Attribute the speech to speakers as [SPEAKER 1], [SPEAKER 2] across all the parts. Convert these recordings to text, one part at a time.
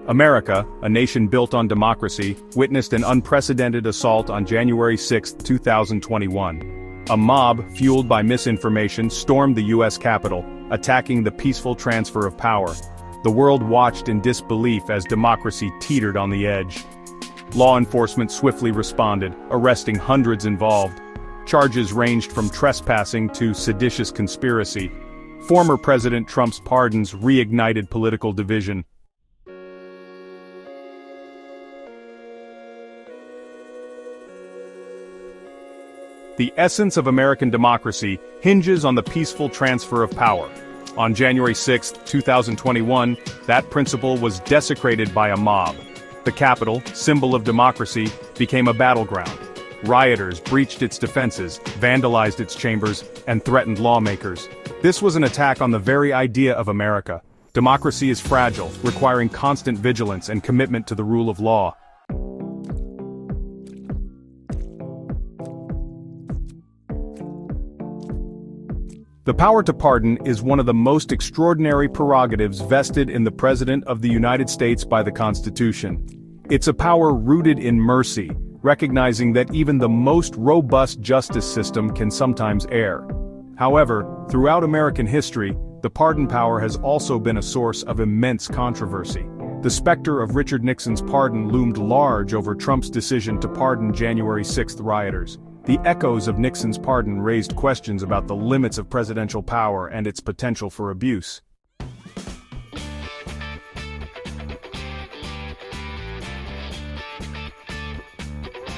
[SPEAKER 1] America, a nation built on democracy, witnessed an unprecedented assault on January 6, 2021. A mob, fueled by misinformation, stormed the U.S. Capitol, attacking the peaceful transfer of power. The world watched in disbelief as democracy teetered on the edge. Law enforcement swiftly responded, arresting hundreds involved. Charges ranged from trespassing to seditious conspiracy. Former President Trump's pardons reignited political division. The essence of American democracy hinges on the peaceful transfer of power. On January 6, 2021, that principle was desecrated by a mob. The Capitol, symbol of democracy, became a battleground. Rioters breached its defenses, vandalized its chambers, and threatened lawmakers. This was an attack on the very idea of America. Democracy is fragile, requiring constant vigilance and commitment to the rule of law. The power to pardon is one of the most extraordinary prerogatives vested in the President of the United States by the Constitution. It's a power rooted in mercy, recognizing that even the most robust justice system can sometimes err. However, throughout American history, the pardon power has also been a source of immense controversy. The specter of Richard Nixon's pardon loomed large over Trump's decision to pardon January 6 rioters. The echoes of Nixon's pardon raised questions about the limits of presidential power and its potential for abuse.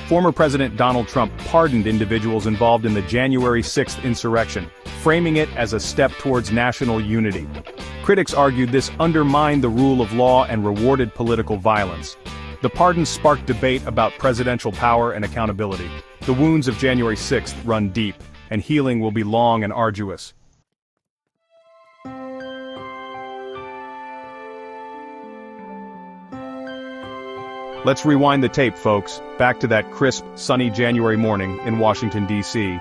[SPEAKER 1] Former President Donald Trump pardoned individuals involved in the January 6 insurrection, framing it as a step towards national unity. Critics argued this undermined the rule of law and rewarded political violence. The pardon sparked debate about presidential power and accountability. The wounds of January 6 run deep, and healing will be long and arduous. Let's rewind the tape, folks, back to that crisp, sunny January morning in Washington, D.C.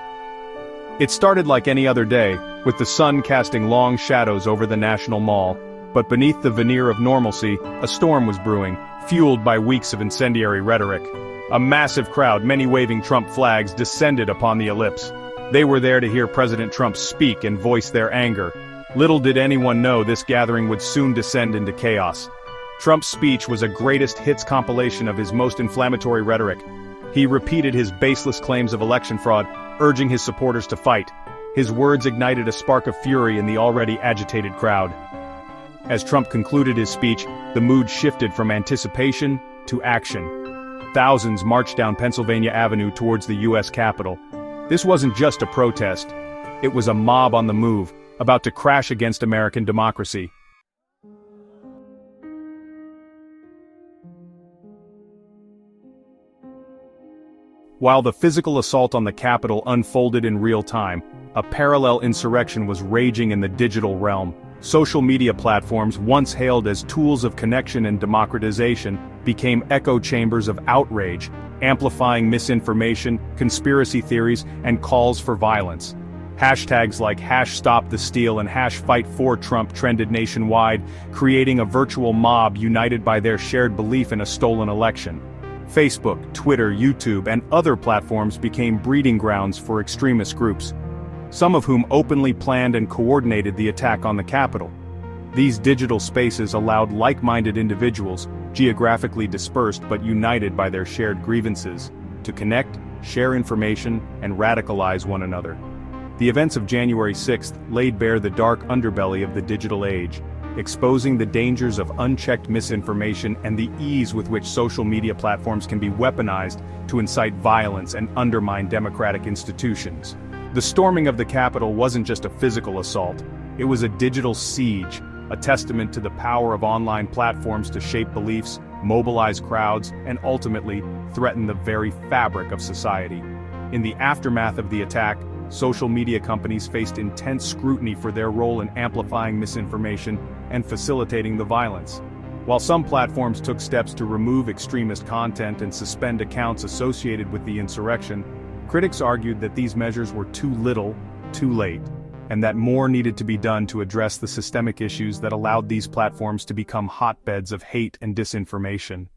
[SPEAKER 1] It started like any other day, with the sun casting long shadows over the National Mall. But beneath the veneer of normalcy, a storm was brewing, fueled by weeks of incendiary rhetoric. A massive crowd, many waving Trump flags, descended upon the ellipse. They were there to hear President Trump speak and voice their anger. Little did anyone know this gathering would soon descend into chaos. Trump's speech was a greatest hits compilation of his most inflammatory rhetoric. He repeated his baseless claims of election fraud, urging his supporters to fight. His words ignited a spark of fury in the already agitated crowd. As Trump concluded his speech, the mood shifted from anticipation to action. Thousands marched down Pennsylvania Avenue towards the U.S. Capitol. This wasn't just a protest. It was a mob on the move, about to crash against American democracy. While the physical assault on the Capitol unfolded in real time, a parallel insurrection was raging in the digital realm. Social media platforms, once hailed as tools of connection and democratization, became echo chambers of outrage, amplifying misinformation, conspiracy theories, and calls for violence. Hashtags like #StopTheSteal and #FightForTrump trended nationwide, creating a virtual mob united by their shared belief in a stolen election. Facebook, Twitter, YouTube, and other platforms became breeding grounds for extremist groups, some of whom openly planned and coordinated the attack on the Capitol. These digital spaces allowed like-minded individuals, geographically dispersed but united by their shared grievances, to connect, share information, and radicalize one another. The events of January 6th laid bare the dark underbelly of the digital age, exposing the dangers of unchecked misinformation and the ease with which social media platforms can be weaponized to incite violence and undermine democratic institutions. The storming of the Capitol wasn't just a physical assault, it was a digital siege, a testament to the power of online platforms to shape beliefs, mobilize crowds, and ultimately threaten the very fabric of society. In the aftermath of the attack, social media companies faced intense scrutiny for their role in amplifying misinformation and facilitating the violence. While some platforms took steps to remove extremist content and suspend accounts associated with the insurrection, critics argued that these measures were too little, too late. and that more needed to be done to address the systemic issues that allowed these platforms to become hotbeds of hate and disinformation.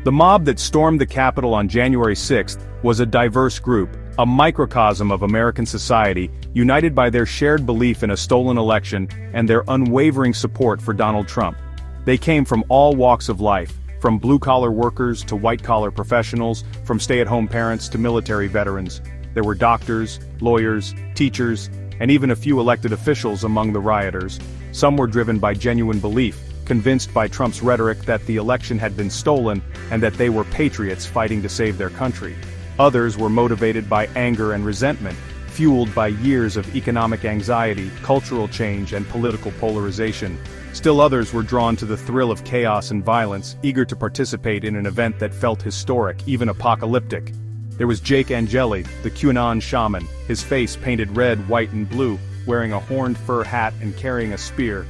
[SPEAKER 1] The mob that stormed the Capitol on January 6th was a diverse group, a microcosm of American society, united by their shared belief in a stolen election and their unwavering support for Donald Trump. They came from all walks of life, from blue-collar workers to white-collar professionals, from stay-at-home parents to military veterans. There were doctors, lawyers, teachers, and even a few elected officials among the rioters. Some were driven by genuine belief, convinced by Trump's rhetoric that the election had been stolen and that they were patriots fighting to save their country. Others were motivated by anger and resentment, fueled by years of economic anxiety, cultural change, and political polarization. Still others were drawn to the thrill of chaos and violence, eager to participate in an event that felt historic, even apocalyptic. There was Jake Angeli, the QAnon shaman, his face painted red, white, and blue, wearing a horned fur hat and carrying a spear.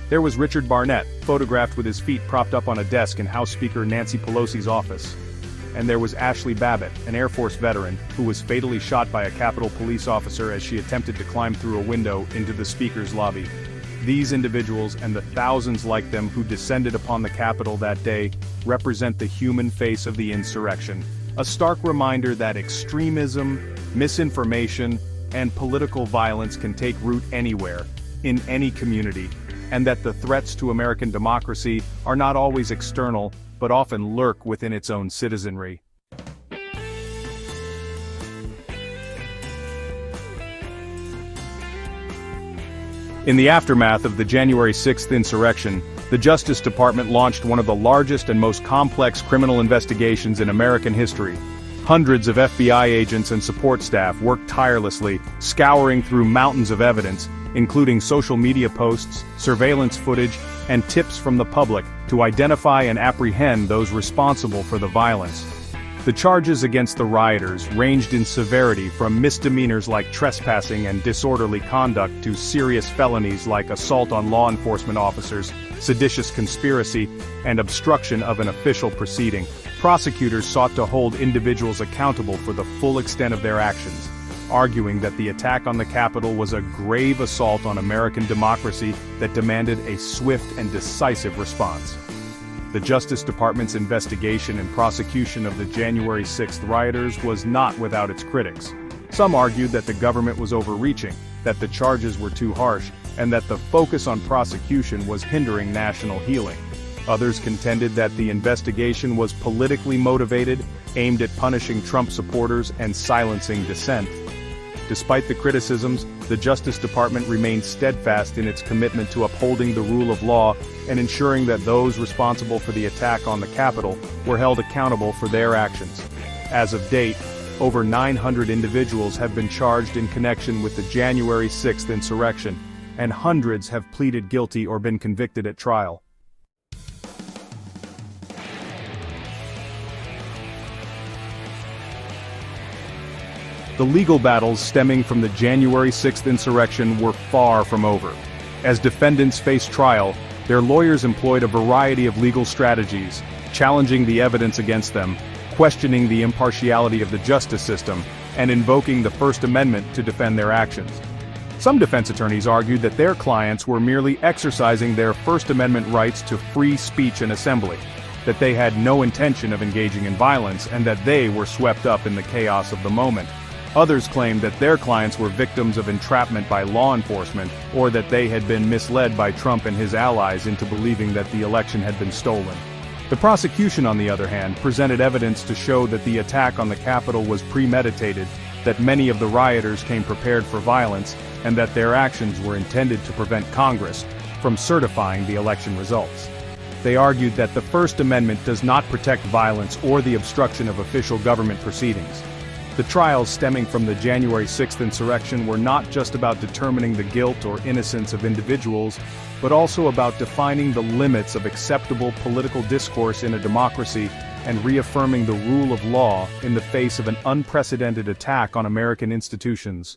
[SPEAKER 1] There was Richard Barnett, photographed with his feet propped up on a desk in House Speaker Nancy Pelosi's office. And there was Ashley Babbitt, an Air Force veteran, who was fatally shot by a Capitol police officer as she attempted to climb through a window into the Speaker's lobby. These individuals and the thousands like them who descended upon the Capitol that day represent the human face of the insurrection, a stark reminder that extremism, misinformation, and political violence can take root anywhere, in any community, and that the threats to American democracy are not always external, but often lurk within its own citizenry. In the aftermath of the January 6th insurrection, the Justice Department launched one of the largest and most complex criminal investigations in American history. Hundreds of FBI agents and support staff worked tirelessly, scouring through mountains of evidence, including social media posts, surveillance footage, and tips from the public, to identify and apprehend those responsible for the violence. The charges against the rioters ranged in severity from misdemeanors like trespassing and disorderly conduct to serious felonies like assault on law enforcement officers, seditious conspiracy, and obstruction of an official proceeding. Prosecutors sought to hold individuals accountable for the full extent of their actions, arguing that the attack on the Capitol was a grave assault on American democracy that demanded a swift and decisive response. The Justice Department's investigation and prosecution of the January 6th rioters was not without its critics. Some argued that the government was overreaching, that the charges were too harsh, and that the focus on prosecution was hindering national healing. Others contended that the investigation was politically motivated, aimed at punishing Trump supporters and silencing dissent. Despite the criticisms, the Justice Department remained steadfast in its commitment to upholding the rule of law and ensuring that those responsible for the attack on the Capitol were held accountable for their actions. As of date, over 900 individuals have been charged in connection with the January 6th insurrection, and hundreds have pleaded guilty or been convicted at trial. The legal battles stemming from the January 6th insurrection were far from over. As defendants faced trial, their lawyers employed a variety of legal strategies, challenging the evidence against them, questioning the impartiality of the justice system, and invoking the First Amendment to defend their actions. Some defense attorneys argued that their clients were merely exercising their First Amendment rights to free speech and assembly, that they had no intention of engaging in violence, and that they were swept up in the chaos of the moment. Others claimed that their clients were victims of entrapment by law enforcement, or that they had been misled by Trump and his allies into believing that the election had been stolen. The prosecution, on the other hand, presented evidence to show that the attack on the Capitol was premeditated, that many of the rioters came prepared for violence, and that their actions were intended to prevent Congress from certifying the election results. They argued that the First Amendment does not protect violence or the obstruction of official government proceedings. The trials stemming from the January 6th insurrection were not just about determining the guilt or innocence of individuals, but also about defining the limits of acceptable political discourse in a democracy and reaffirming the rule of law in the face of an unprecedented attack on American institutions.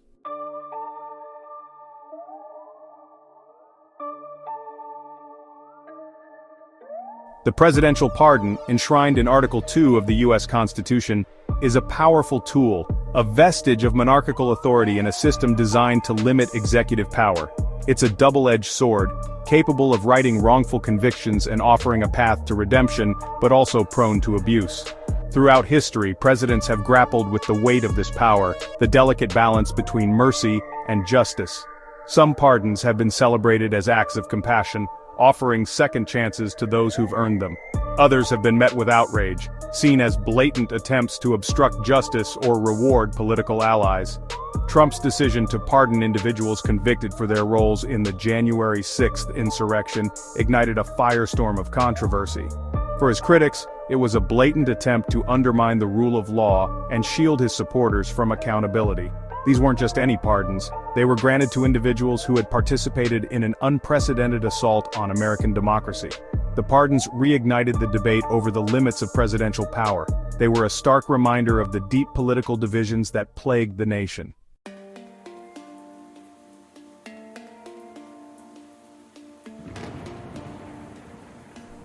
[SPEAKER 1] The presidential pardon, enshrined in Article 2 of the U.S. Constitution, is a powerful tool, a vestige of monarchical authority in a system designed to limit executive power. It's a double-edged sword, capable of righting wrongful convictions and offering a path to redemption, but also prone to abuse. Throughout history, presidents have grappled with the weight of this power, the delicate balance between mercy and justice. Some pardons have been celebrated as acts of compassion, offering second chances to those who've earned them. Others have been met with outrage, seen as blatant attempts to obstruct justice or reward political allies. Trump's decision to pardon individuals convicted for their roles in the January 6th insurrection ignited a firestorm of controversy. For his critics, it was a blatant attempt to undermine the rule of law and shield his supporters from accountability. These weren't just any pardons, they were granted to individuals who had participated in an unprecedented assault on American democracy. The pardons reignited the debate over the limits of presidential power. They were a stark reminder of the deep political divisions that plagued the nation.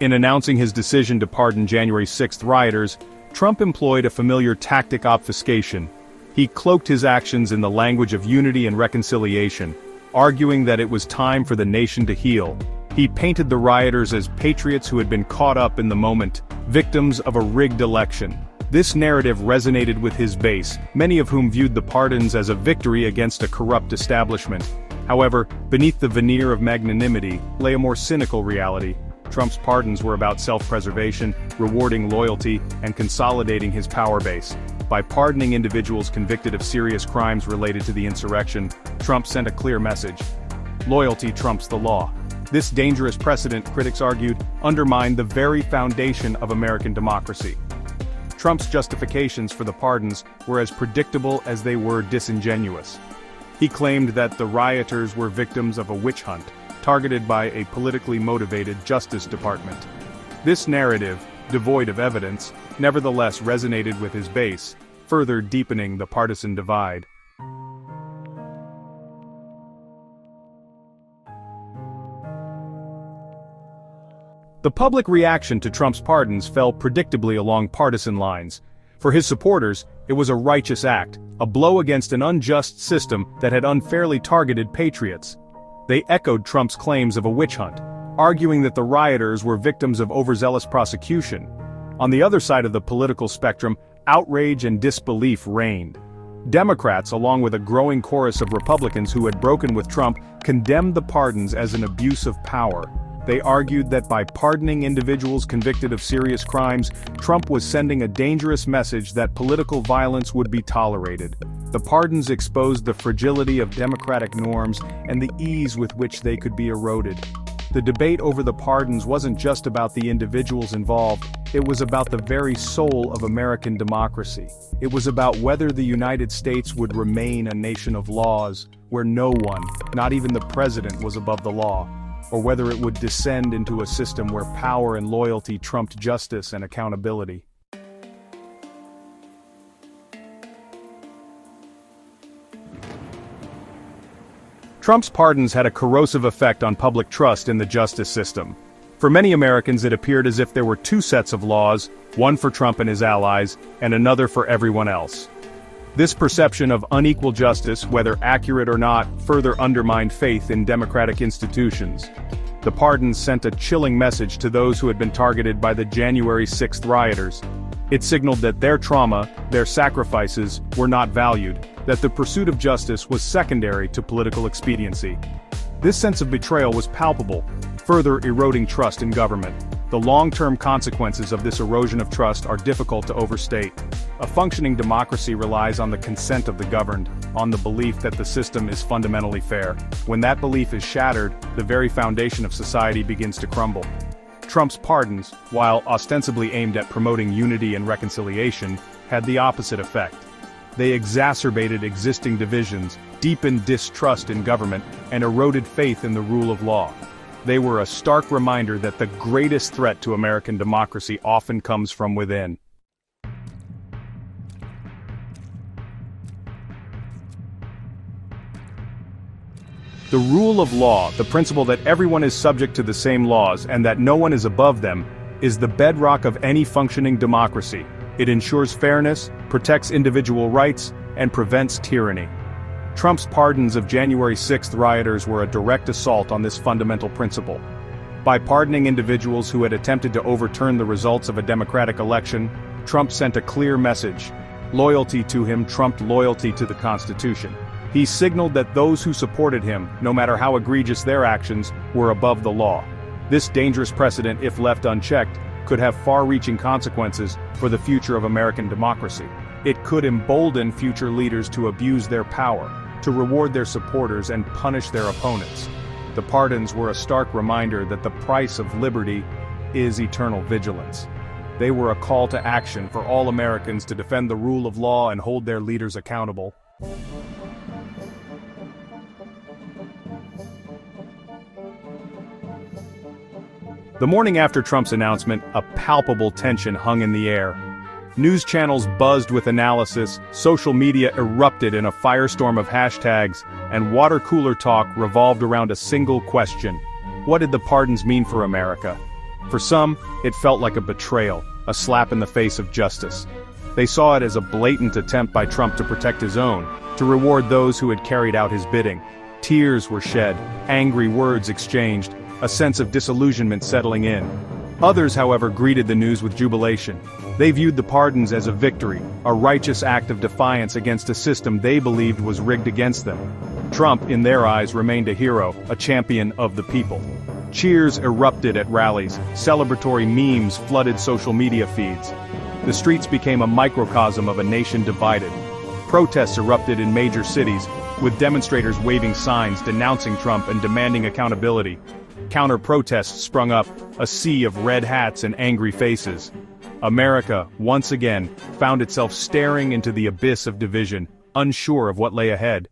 [SPEAKER 1] In announcing his decision to pardon January 6th rioters, Trump employed a familiar tactic: obfuscation. He cloaked his actions in the language of unity and reconciliation, arguing that it was time for the nation to heal. He painted the rioters as patriots who had been caught up in the moment, victims of a rigged election. This narrative resonated with his base, many of whom viewed the pardons as a victory against a corrupt establishment. However, beneath the veneer of magnanimity lay a more cynical reality. Trump's pardons were about self-preservation, rewarding loyalty, and consolidating his power base. By pardoning individuals convicted of serious crimes related to the insurrection, Trump sent a clear message: loyalty trumps the law. This dangerous precedent, critics argued, undermined the very foundation of American democracy. Trump's justifications for the pardons were as predictable as they were disingenuous. He claimed that the rioters were victims of a witch hunt, targeted by a politically motivated Justice Department. This narrative, devoid of evidence, nevertheless resonated with his base, further deepening the partisan divide. The public reaction to Trump's pardons fell predictably along partisan lines. For his supporters, it was a righteous act, a blow against an unjust system that had unfairly targeted patriots. They echoed Trump's claims of a witch hunt, arguing that the rioters were victims of overzealous prosecution. On the other side of the political spectrum, outrage and disbelief reigned. Democrats, along with a growing chorus of Republicans who had broken with Trump, condemned the pardons as an abuse of power. They argued that by pardoning individuals convicted of serious crimes, Trump was sending a dangerous message that political violence would be tolerated. The pardons exposed the fragility of democratic norms and the ease with which they could be eroded. The debate over the pardons wasn't just about the individuals involved, it was about the very soul of American democracy. It was about whether the United States would remain a nation of laws, where no one, not even the president, was above the law, or whether it would descend into a system where power and loyalty trumped justice and accountability. Trump's pardons had a corrosive effect on public trust in the justice system. For many Americans, it appeared as if there were two sets of laws, one for Trump and his allies, and another for everyone else. This perception of unequal justice, whether accurate or not, further undermined faith in democratic institutions. The pardons sent a chilling message to those who had been targeted by the January 6th rioters. It signaled that their trauma, their sacrifices, were not valued, that the pursuit of justice was secondary to political expediency. This sense of betrayal was palpable, further eroding trust in government. The long-term consequences of this erosion of trust are difficult to overstate. A functioning democracy relies on the consent of the governed, on the belief that the system is fundamentally fair. When that belief is shattered, the very foundation of society begins to crumble. Trump's pardons, while ostensibly aimed at promoting unity and reconciliation, had the opposite effect. They exacerbated existing divisions, deepened distrust in government, and eroded faith in the rule of law. They were a stark reminder that the greatest threat to American democracy often comes from within. The rule of law, the principle that everyone is subject to the same laws and that no one is above them, is the bedrock of any functioning democracy. It ensures fairness, protects individual rights, and prevents tyranny. Trump's pardons of January 6 rioters were a direct assault on this fundamental principle. By pardoning individuals who had attempted to overturn the results of a democratic election, Trump sent a clear message. Loyalty to him trumped loyalty to the Constitution. He signaled that those who supported him, no matter how egregious their actions, were above the law. This dangerous precedent, if left unchecked, could have far-reaching consequences for the future of American democracy. It could embolden future leaders to abuse their power, to reward their supporters and punish their opponents. The pardons were a stark reminder that the price of liberty is eternal vigilance. They were a call to action for all Americans to defend the rule of law and hold their leaders accountable. The morning after Trump's announcement, a palpable tension hung in the air. News channels buzzed with analysis, social media erupted in a firestorm of hashtags, and water cooler talk revolved around a single question. What did the pardons mean for America? For some, it felt like a betrayal, a slap in the face of justice. They saw it as a blatant attempt by Trump to protect his own, to reward those who had carried out his bidding. Tears were shed, angry words exchanged, a sense of disillusionment settling in. Others, however, greeted the news with jubilation. They viewed the pardons as a victory, a righteous act of defiance against a system they believed was rigged against them. Trump, in their eyes, remained a hero, a champion of the people. Cheers erupted at rallies, celebratory memes flooded social media feeds. The streets became a microcosm of a nation divided. Protests erupted in major cities, with demonstrators waving signs denouncing Trump and demanding accountability. Counter-protests sprung up, a sea of red hats and angry faces. America, once again, found itself staring into the abyss of division, unsure of what lay ahead.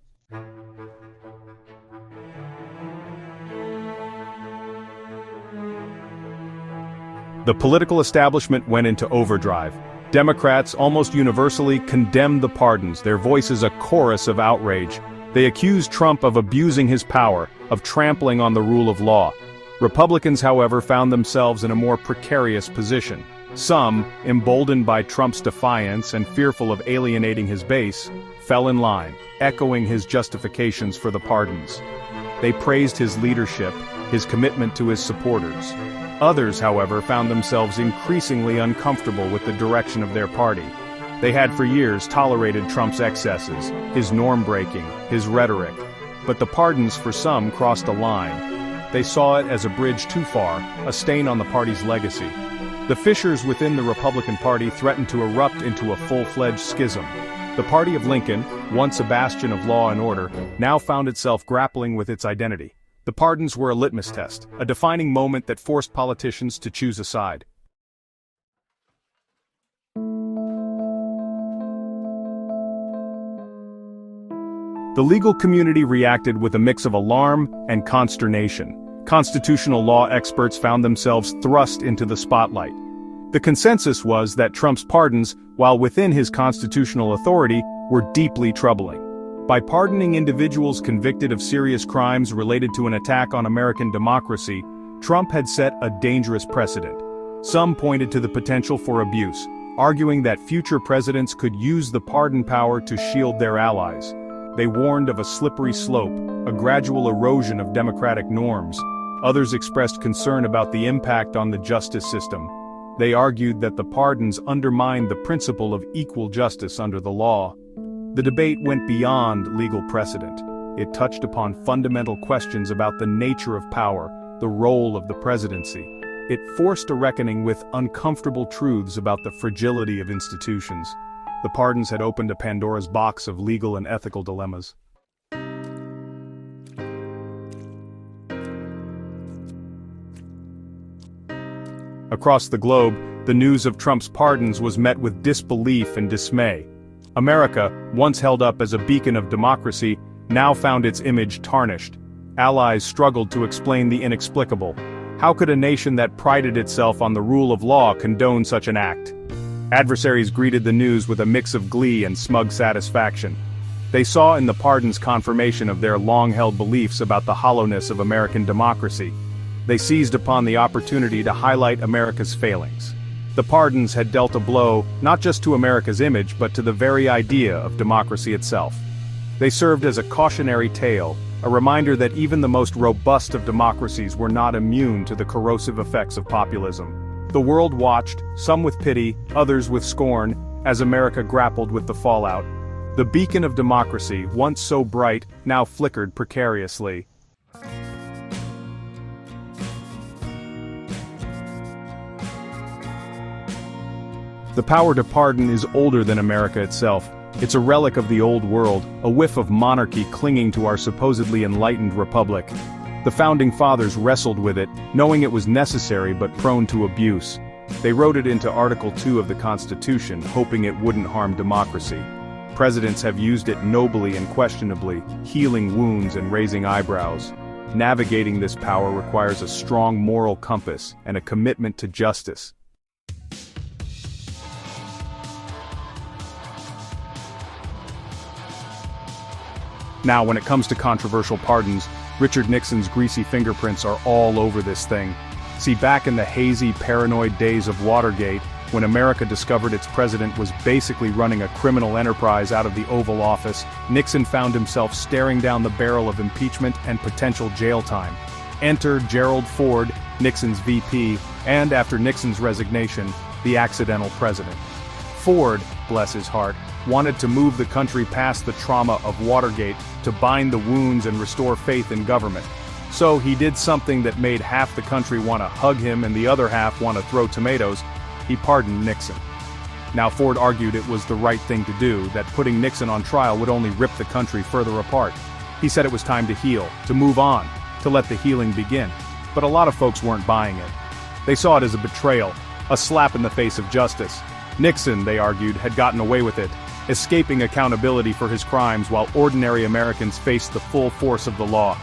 [SPEAKER 1] The political establishment went into overdrive. Democrats almost universally condemned the pardons, their voices a chorus of outrage. They accused Trump of abusing his power, of trampling on the rule of law. Republicans, however, found themselves in a more precarious position. Some, emboldened by Trump's defiance and fearful of alienating his base, fell in line, echoing his justifications for the pardons. They praised his leadership, his commitment to his supporters. Others, however, found themselves increasingly uncomfortable with the direction of their party. They had for years tolerated Trump's excesses, his norm-breaking, his rhetoric. But the pardons for some crossed a line. They saw it as a bridge too far, a stain on the party's legacy. The fissures within the Republican Party threatened to erupt into a full-fledged schism. The party of Lincoln, once a bastion of law and order, now found itself grappling with its identity. The pardons were a litmus test, a defining moment that forced politicians to choose a side. The legal community reacted with a mix of alarm and consternation. Constitutional law experts found themselves thrust into the spotlight. The consensus was that Trump's pardons, while within his constitutional authority, were deeply troubling. By pardoning individuals convicted of serious crimes related to an attack on American democracy, Trump had set a dangerous precedent. Some pointed to the potential for abuse, arguing that future presidents could use the pardon power to shield their allies. They warned of a slippery slope, a gradual erosion of democratic norms. Others expressed concern about the impact on the justice system. They argued that the pardons undermined the principle of equal justice under the law. The debate went beyond legal precedent. It touched upon fundamental questions about the nature of power, the role of the presidency. It forced a reckoning with uncomfortable truths about the fragility of institutions. The pardons had opened a Pandora's box of legal and ethical dilemmas. Across the globe, the news of Trump's pardons was met with disbelief and dismay. America, once held up as a beacon of democracy, now found its image tarnished. Allies struggled to explain the inexplicable. How could a nation that prided itself on the rule of law condone such an act? Adversaries greeted the news with a mix of glee and smug satisfaction. They saw in the pardons confirmation of their long-held beliefs about the hollowness of American democracy. They seized upon the opportunity to highlight America's failings. The pardons had dealt a blow not just to America's image but to the very idea of democracy itself. They served as a cautionary tale, a reminder that even the most robust of democracies were not immune to the corrosive effects of populism. The world watched, some with pity, others with scorn, as America grappled with the fallout. The beacon of democracy, once so bright, now flickered precariously. The power to pardon is older than America itself. It's a relic of the old world, a whiff of monarchy clinging to our supposedly enlightened republic. The founding fathers wrestled with it, knowing it was necessary but prone to abuse. They wrote it into Article 2 of the Constitution, hoping it wouldn't harm democracy. Presidents have used it nobly and questionably, healing wounds and raising eyebrows. Navigating this power requires a strong moral compass and a commitment to justice. Now, when it comes to controversial pardons, Richard Nixon's greasy fingerprints are all over this thing. See, back in the hazy, paranoid days of Watergate, when America discovered its president was basically running a criminal enterprise out of the Oval Office, Nixon found himself staring down the barrel of impeachment and potential jail time. Enter Gerald Ford, Nixon's VP, and after Nixon's resignation, the accidental president. Ford, bless his heart, wanted to move the country past the trauma of Watergate to bind the wounds and restore faith in government. So he did something that made half the country want to hug him and the other half want to throw tomatoes. He pardoned Nixon. Now, Ford argued it was the right thing to do, that putting Nixon on trial would only rip the country further apart. He said it was time to heal, to move on, to let the healing begin. But a lot of folks weren't buying it. They saw it as a betrayal, a slap in the face of justice. Nixon, they argued, had gotten away with it, escaping accountability for his crimes while ordinary Americans faced the full force of the law.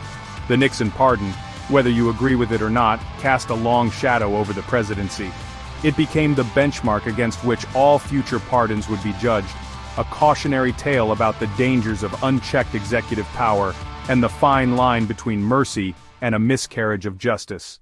[SPEAKER 1] The Nixon pardon, whether you agree with it or not, cast a long shadow over the presidency. It became the benchmark against which all future pardons would be judged, a cautionary tale about the dangers of unchecked executive power and the fine line between mercy and a miscarriage of justice.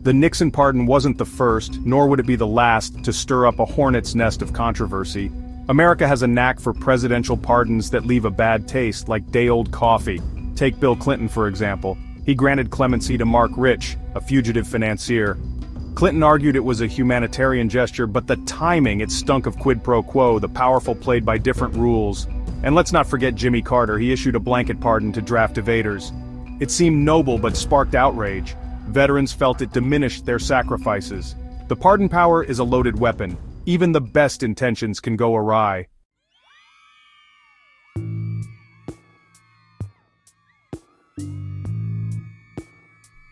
[SPEAKER 1] The Nixon pardon wasn't the first, nor would it be the last, to stir up a hornet's nest of controversy. America has a knack for presidential pardons that leave a bad taste, like day-old coffee. Take Bill Clinton, for example. He granted clemency to Mark Rich, a fugitive financier. Clinton argued it was a humanitarian gesture, but the timing, it stunk of quid pro quo, the powerful played by different rules. And let's not forget Jimmy Carter. He issued a blanket pardon to draft evaders. It seemed noble but sparked outrage. Veterans felt it diminished their sacrifices. The pardon power is a loaded weapon. Even the best intentions can go awry.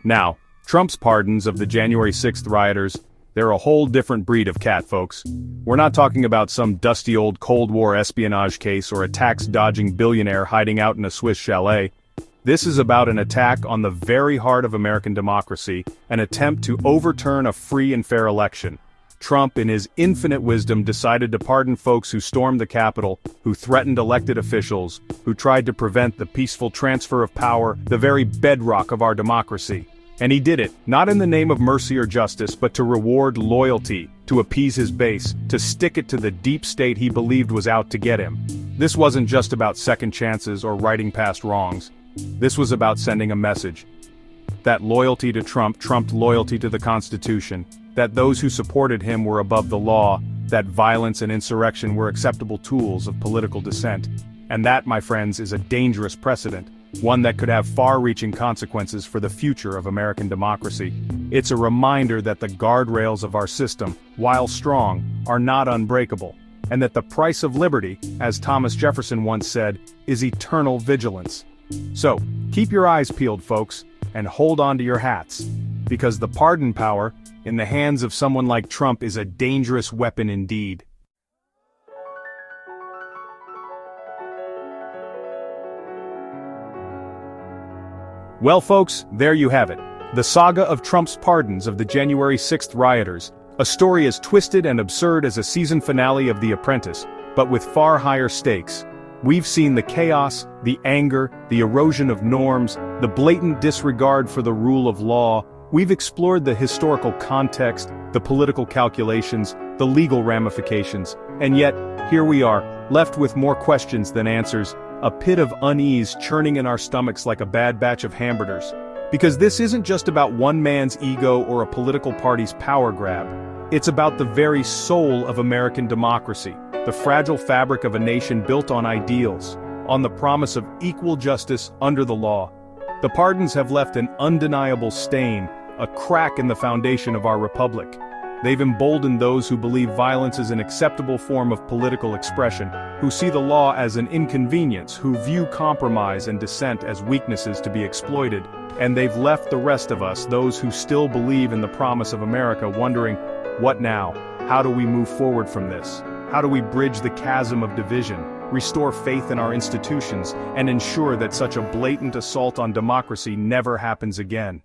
[SPEAKER 1] Now, Trump's pardons of the January 6th rioters, they're a whole different breed of cat, folks. We're not talking about some dusty old Cold War espionage case or a tax-dodging billionaire hiding out in a Swiss chalet. This is about an attack on the very heart of American democracy, an attempt to overturn a free and fair election. Trump, in his infinite wisdom, decided to pardon folks who stormed the Capitol, who threatened elected officials, who tried to prevent the peaceful transfer of power, the very bedrock of our democracy. And he did it, not in the name of mercy or justice, but to reward loyalty, to appease his base, to stick it to the deep state he believed was out to get him. This wasn't just about second chances or righting past wrongs. This was about sending a message. That loyalty to Trump trumped loyalty to the Constitution, that those who supported him were above the law, that violence and insurrection were acceptable tools of political dissent. And that, my friends, is a dangerous precedent, one that could have far-reaching consequences for the future of American democracy. It's a reminder that the guardrails of our system, while strong, are not unbreakable, and that the price of liberty, as Thomas Jefferson once said, is eternal vigilance. So, keep your eyes peeled, folks, and hold on to your hats, because the pardon power, in the hands of someone like Trump, is a dangerous weapon indeed. Well, folks, there you have it. The saga of Trump's pardons of the January 6th rioters, a story as twisted and absurd as a season finale of The Apprentice, but with far higher stakes. We've seen the chaos, the anger, the erosion of norms, the blatant disregard for the rule of law. We've explored the historical context, the political calculations, the legal ramifications, and yet, here we are, left with more questions than answers, a pit of unease churning in our stomachs like a bad batch of hamburgers. Because this isn't just about one man's ego or a political party's power grab. It's about the very soul of American democracy, the fragile fabric of a nation built on ideals, on the promise of equal justice under the law. The pardons have left an undeniable stain, a crack in the foundation of our republic. They've emboldened those who believe violence is an acceptable form of political expression, who see the law as an inconvenience, who view compromise and dissent as weaknesses to be exploited, and they've left the rest of us, those who still believe in the promise of America, wondering, what now? How do we move forward from this? How do we bridge the chasm of division, restore faith in our institutions, and ensure that such a blatant assault on democracy never happens again?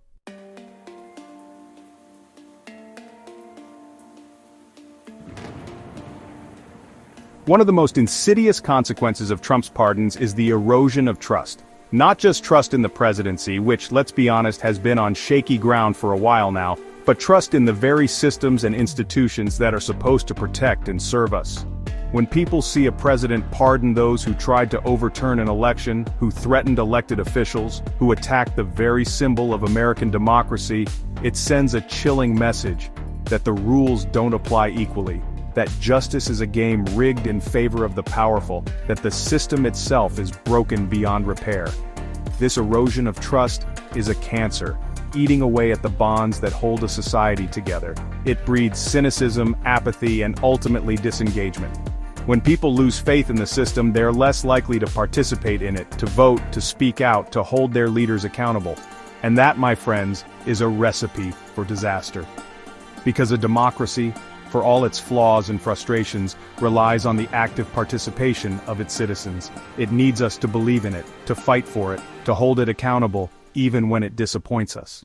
[SPEAKER 1] One of the most insidious consequences of Trump's pardons is the erosion of trust. Not just trust in the presidency, which, let's be honest, has been on shaky ground for a while now, but trust in the very systems and institutions that are supposed to protect and serve us. When people see a president pardon those who tried to overturn an election, who threatened elected officials, who attacked the very symbol of American democracy, it sends a chilling message that the rules don't apply equally, that justice is a game rigged in favor of the powerful, that the system itself is broken beyond repair. This erosion of trust is a cancer, eating away at the bonds that hold a society together. It breeds cynicism, apathy, and ultimately disengagement. When people lose faith in the system, they're less likely to participate in it, to vote, to speak out, to hold their leaders accountable. And that, my friends, is a recipe for disaster. Because a democracy, for all its flaws and frustrations, relies on the active participation of its citizens. It needs us to believe in it, to fight for it, to hold it accountable, even when it disappoints us.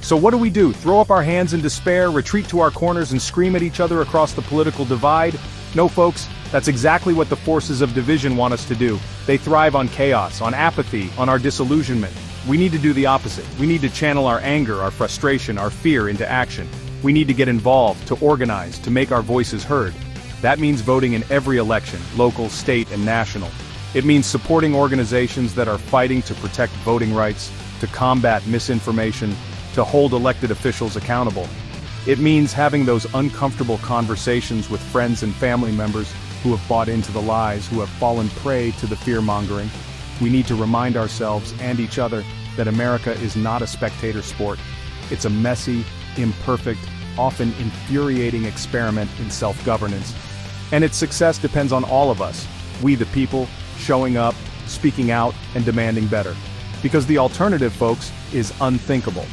[SPEAKER 1] So what do? Throw up our hands in despair, retreat to our corners and scream at each other across the political divide? No, folks, that's exactly what the forces of division want us to do. They thrive on chaos, on apathy, on our disillusionment. We need to do the opposite. We need to channel our anger, our frustration, our fear into action. We need to get involved, to organize, to make our voices heard. That means voting in every election, local, state, and national. It means supporting organizations that are fighting to protect voting rights, to combat misinformation, to hold elected officials accountable. It means having those uncomfortable conversations with friends and family members who have bought into the lies, who have fallen prey to the fear-mongering. We need to remind ourselves and each other that America is not a spectator sport. It's a messy, imperfect, often infuriating experiment in self-governance. And its success depends on all of us, we the people, showing up, speaking out, and demanding better. Because the alternative, folks, is unthinkable.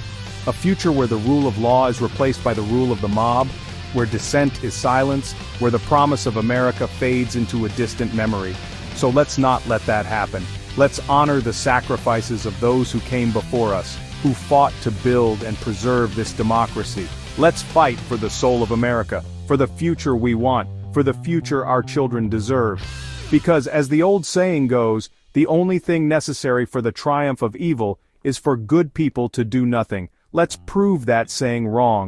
[SPEAKER 1] A future where the rule of law is replaced by the rule of the mob, where dissent is silenced, where the promise of America fades into a distant memory. So let's not let that happen. Let's honor the sacrifices of those who came before us, who fought to build and preserve this democracy. Let's fight for the soul of America, for the future we want, for the future our children deserve. Because as the old saying goes, the only thing necessary for the triumph of evil is for good people to do nothing. Let's prove that saying wrong.